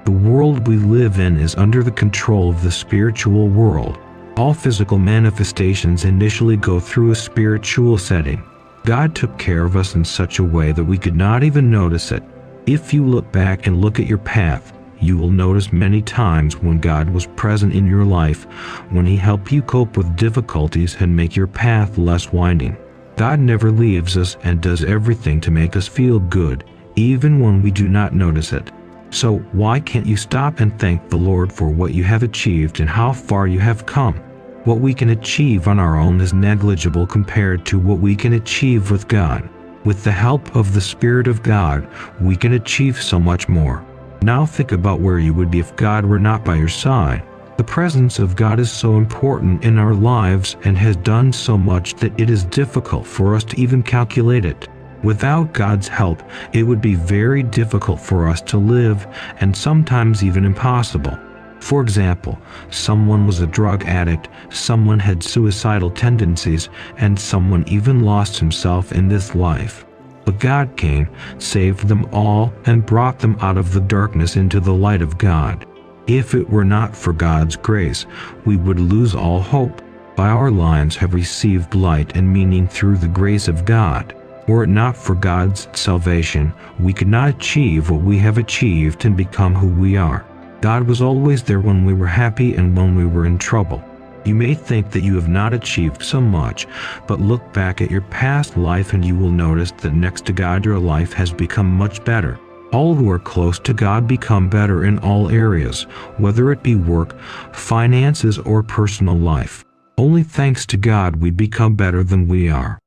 The world we live in is under the control of the spiritual world. All physical manifestations initially go through a spiritual setting. God took care of us in such a way that we could not even notice it. If you look back and look at your path, you will notice many times when God was present in your life, when He helped you cope with difficulties and make your path less winding. God never leaves us and does everything to make us feel good, even when we do not notice it. So why can't you stop and thank the Lord for what you have achieved and how far you have come? What we can achieve on our own is negligible compared to what we can achieve with God. With the help of the Spirit of God, we can achieve so much more. Now think about where you would be if God were not by your side. The presence of God is so important in our lives and has done so much that it is difficult for us to even calculate it. Without God's help, it would be very difficult for us to live and sometimes even impossible. For example, someone was a drug addict, someone had suicidal tendencies, and someone even lost himself in this life. But God came, saved them all, and brought them out of the darkness into the light of God. If it were not for God's grace, we would lose all hope. But our lives have received light and meaning through the grace of God. Were it not for God's salvation, we could not achieve what we have achieved and become who we are. God was always there when we were happy and when we were in trouble. You may think that you have not achieved so much, but look back at your past life and you will notice that next to God your life has become much better. All who are close to God become better in all areas, whether it be work, finances, or personal life. Only thanks to God we become better than we are.